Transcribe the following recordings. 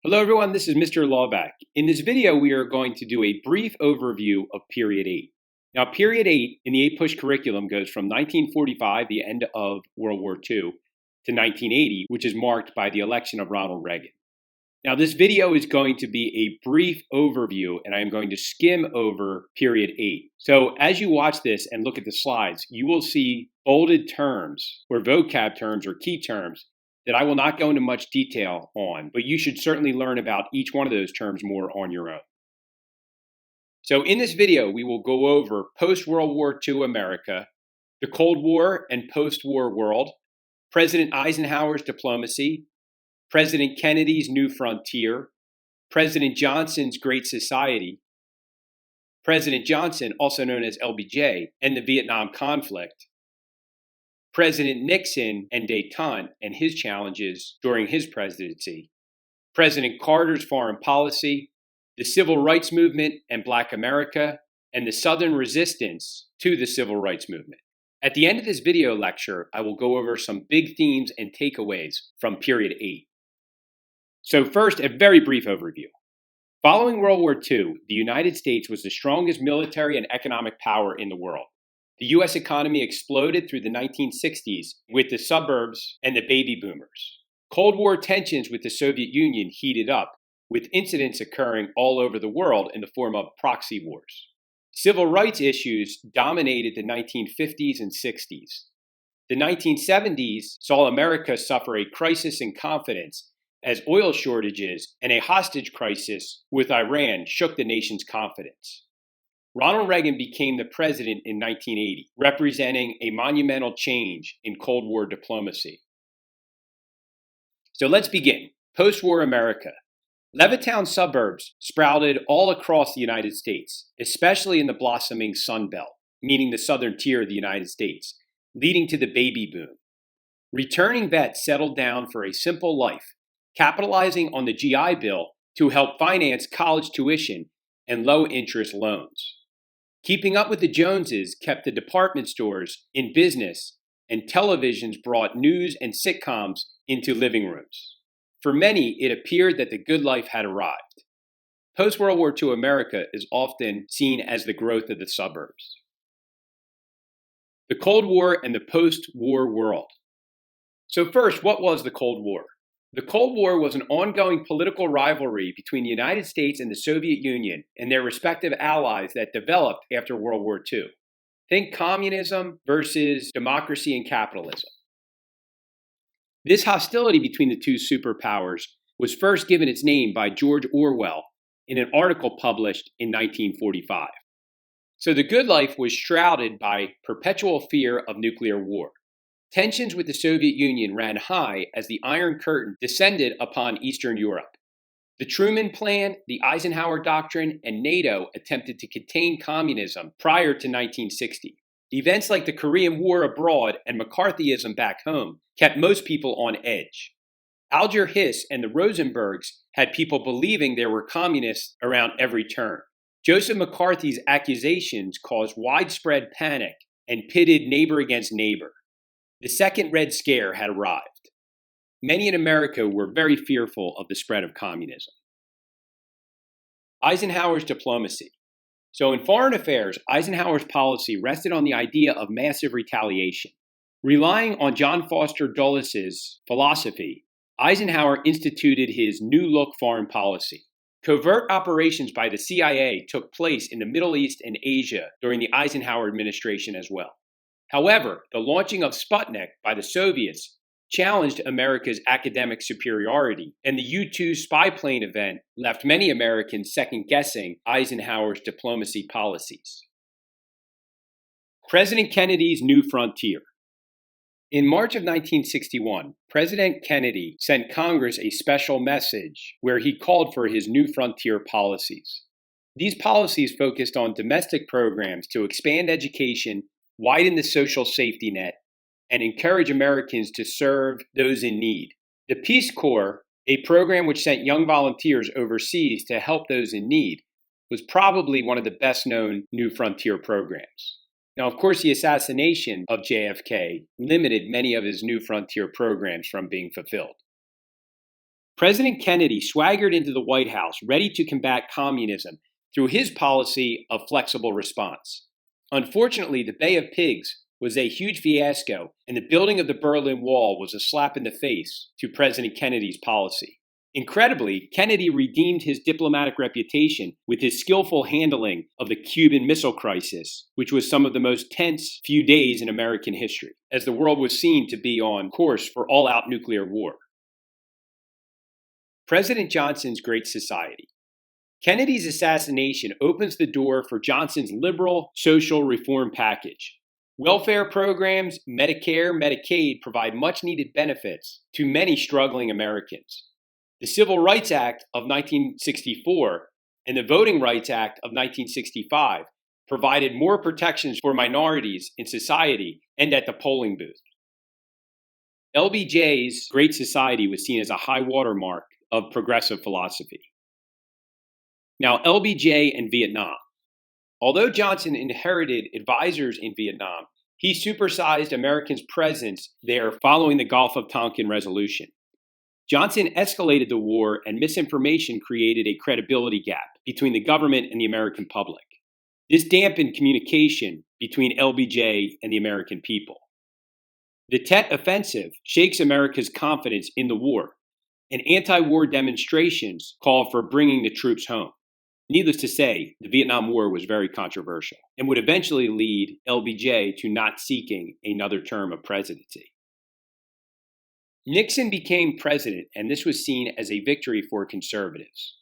Hello everyone, this is Mr. Laubach. In this video, we are going to do a brief overview of Period 8. Now, Period 8 in the APUSH curriculum goes from 1945, the end of World War II, to 1980, which is marked by the election of Ronald Reagan. Now, this video is going to be a brief overview, and I am going to skim over Period 8. So as you watch this and look at the slides, you will see bolded terms or vocab terms or key terms that I will not go into much detail on, but you should certainly learn about each one of those terms more on your own. So in this video, we will go over post-World War II America, the Cold War and post-war world, President Eisenhower's diplomacy, President Kennedy's New Frontier, President Johnson's Great Society, President Johnson, also known as LBJ, and the Vietnam conflict, President Nixon and détente and his challenges during his presidency, President Carter's foreign policy, the Civil Rights Movement and Black America, and the Southern resistance to the Civil Rights Movement. At the end of this video lecture, I will go over some big themes and takeaways from Period 8. So first, a very brief overview. Following World War II, the United States was the strongest military and economic power in the world. The U.S. economy exploded through the 1960s with the suburbs and the baby boomers. Cold War tensions with the Soviet Union heated up, with incidents occurring all over the world in the form of proxy wars. Civil rights issues dominated the 1950s and 60s. The 1970s saw America suffer a crisis in confidence as oil shortages and a hostage crisis with Iran shook the nation's confidence. Ronald Reagan became the president in 1980, representing a monumental change in Cold War diplomacy. So let's begin. Post-war America. Levittown suburbs sprouted all across the United States, especially in the blossoming Sun Belt, meaning the southern tier of the United States, leading to the baby boom. Returning vets settled down for a simple life, capitalizing on the GI Bill to help finance college tuition and low-interest loans. Keeping up with the Joneses kept the department stores in business, and televisions brought news and sitcoms into living rooms. For many, it appeared that the good life had arrived. Post-World War II America is often seen as the growth of the suburbs. The Cold War and the post-war world. So first, what was the Cold War? The Cold War was an ongoing political rivalry between the United States and the Soviet Union and their respective allies that developed after World War II. Think communism versus democracy and capitalism. This hostility between the two superpowers was first given its name by George Orwell in an article published in 1945. So the good life was shrouded by perpetual fear of nuclear war. Tensions with the Soviet Union ran high as the Iron Curtain descended upon Eastern Europe. The Truman Plan, the Eisenhower Doctrine, and NATO attempted to contain communism prior to 1960. Events like the Korean War abroad and McCarthyism back home kept most people on edge. Alger Hiss and the Rosenbergs had people believing there were communists around every turn. Joseph McCarthy's accusations caused widespread panic and pitted neighbor against neighbor. The second Red Scare had arrived. Many in America were very fearful of the spread of communism. Eisenhower's diplomacy. So in foreign affairs, Eisenhower's policy rested on the idea of massive retaliation. Relying on John Foster Dulles' philosophy, Eisenhower instituted his New Look foreign policy. Covert operations by the CIA took place in the Middle East and Asia during the Eisenhower administration as well. However, the launching of Sputnik by the Soviets challenged America's academic superiority, and the U-2 spy plane event left many Americans second-guessing Eisenhower's diplomacy policies. President Kennedy's New Frontier. In March of 1961, President Kennedy sent Congress a special message where he called for his New Frontier policies. These policies focused on domestic programs to expand education, widen the social safety net, and encourage Americans to serve those in need. The Peace Corps, a program which sent young volunteers overseas to help those in need, was probably one of the best-known New Frontier programs. Now, of course, the assassination of JFK limited many of his New Frontier programs from being fulfilled. President Kennedy swaggered into the White House ready to combat communism through his policy of flexible response. Unfortunately, the Bay of Pigs was a huge fiasco, and the building of the Berlin Wall was a slap in the face to President Kennedy's policy. Incredibly, Kennedy redeemed his diplomatic reputation with his skillful handling of the Cuban Missile Crisis, which was some of the most tense few days in American history, as the world was seen to be on course for all-out nuclear war. President Johnson's Great Society. Kennedy's assassination opens the door for Johnson's liberal social reform package. Welfare programs, Medicare, Medicaid provide much-needed benefits to many struggling Americans. The Civil Rights Act of 1964 and the Voting Rights Act of 1965 provided more protections for minorities in society and at the polling booth. LBJ's Great Society was seen as a high watermark of progressive philosophy. Now, LBJ and Vietnam. Although Johnson inherited advisors in Vietnam, he supersized Americans' presence there following the Gulf of Tonkin resolution. Johnson escalated the war, and misinformation created a credibility gap between the government and the American public. This dampened communication between LBJ and the American people. The Tet Offensive shakes America's confidence in the war, and anti-war demonstrations call for bringing the troops home. Needless to say, the Vietnam War was very controversial and would eventually lead LBJ to not seeking another term of presidency. Nixon became president, and this was seen as a victory for conservatives.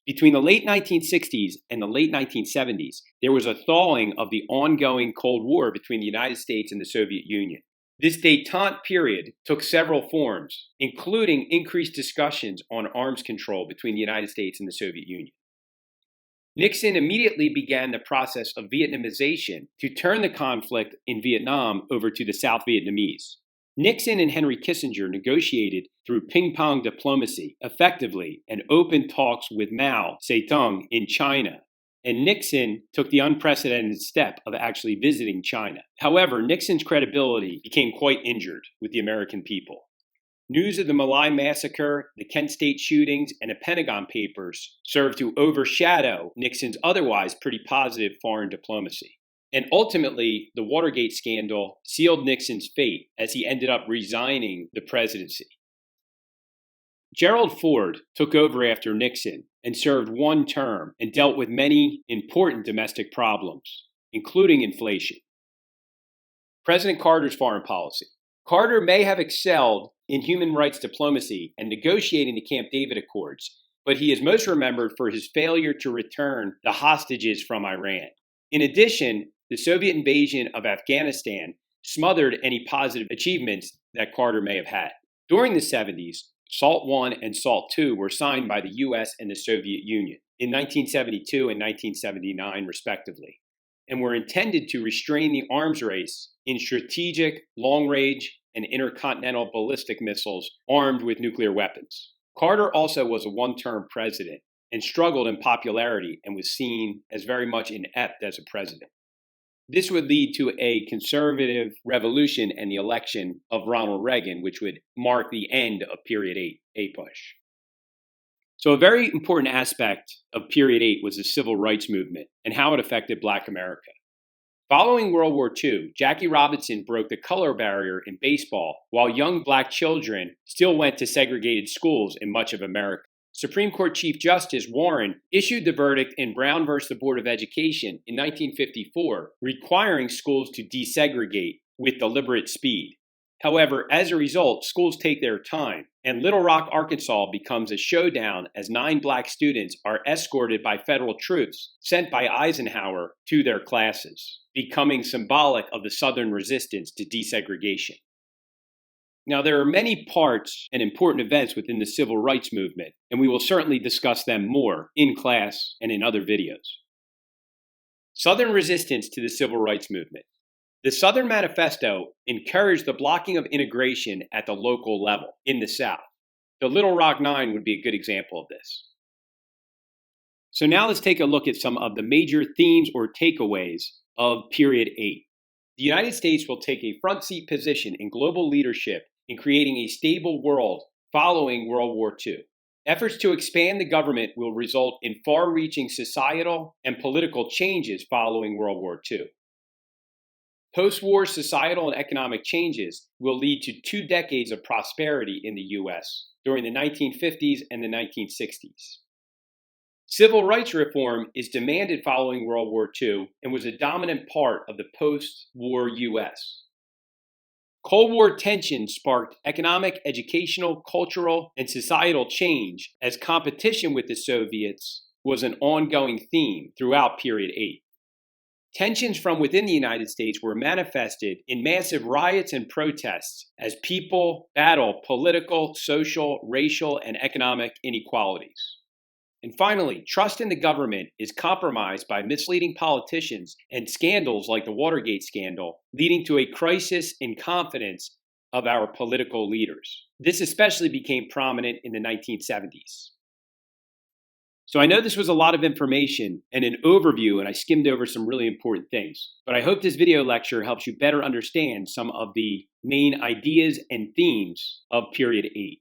Between the late 1960s and the late 1970s, there was a thawing of the ongoing Cold War between the United States and the Soviet Union. This détente period took several forms, including increased discussions on arms control between the United States and the Soviet Union. Nixon immediately began the process of Vietnamization to turn the conflict in Vietnam over to the South Vietnamese. Nixon and Henry Kissinger negotiated through ping-pong diplomacy effectively and opened talks with Mao Zedong in China. And Nixon took the unprecedented step of actually visiting China. However, Nixon's credibility became quite injured with the American people. News of the My Lai massacre, the Kent State shootings, and the Pentagon Papers served to overshadow Nixon's otherwise pretty positive foreign diplomacy. And ultimately, the Watergate scandal sealed Nixon's fate as he ended up resigning the presidency. Gerald Ford took over after Nixon and served one term and dealt with many important domestic problems, including inflation. President Carter's foreign policy. Carter may have excelled in human rights diplomacy and negotiating the Camp David Accords, but he is most remembered for his failure to return the hostages from Iran. In addition, the Soviet invasion of Afghanistan smothered any positive achievements that Carter may have had. During the 70s, SALT I and SALT II were signed by the U.S. and the Soviet Union in 1972 and 1979, respectively, and were intended to restrain the arms race in strategic, long-range, and intercontinental ballistic missiles armed with nuclear weapons. Carter also was a one-term president and struggled in popularity and was seen as very much inept as a president. This would lead to a conservative revolution and the election of Ronald Reagan, which would mark the end of Period 8, APUSH. So a very important aspect of Period 8 was the Civil Rights Movement and how it affected Black America. Following World War II, Jackie Robinson broke the color barrier in baseball, while young Black children still went to segregated schools in much of America. Supreme Court Chief Justice Warren issued the verdict in Brown v. the Board of Education in 1954, requiring schools to desegregate with deliberate speed. However, as a result, schools take their time, and Little Rock, Arkansas becomes a showdown as 9 Black students are escorted by federal troops sent by Eisenhower to their classes, becoming symbolic of the Southern resistance to desegregation. Now, there are many parts and important events within the civil rights movement, and we will certainly discuss them more in class and in other videos. Southern resistance to the civil rights movement. The Southern Manifesto encouraged the blocking of integration at the local level in the South. The Little Rock Nine would be a good example of this. So now let's take a look at some of the major themes or takeaways of Period 8. The United States will take a front seat position in global leadership in creating a stable world following World War II. Efforts to expand the government will result in far-reaching societal and political changes following World War II. Post-war societal and economic changes will lead to 2 decades of prosperity in the U.S. during the 1950s and the 1960s. Civil rights reform is demanded following World War II and was a dominant part of the post-war U.S. Cold War tensions sparked economic, educational, cultural, and societal change as competition with the Soviets was an ongoing theme throughout Period 8. Tensions from within the United States were manifested in massive riots and protests as people battled political, social, racial, and economic inequalities. And finally, trust in the government is compromised by misleading politicians and scandals like the Watergate scandal, leading to a crisis in confidence of our political leaders. This especially became prominent in the 1970s. So I know this was a lot of information and an overview, and I skimmed over some really important things. But I hope this video lecture helps you better understand some of the main ideas and themes of Period 8.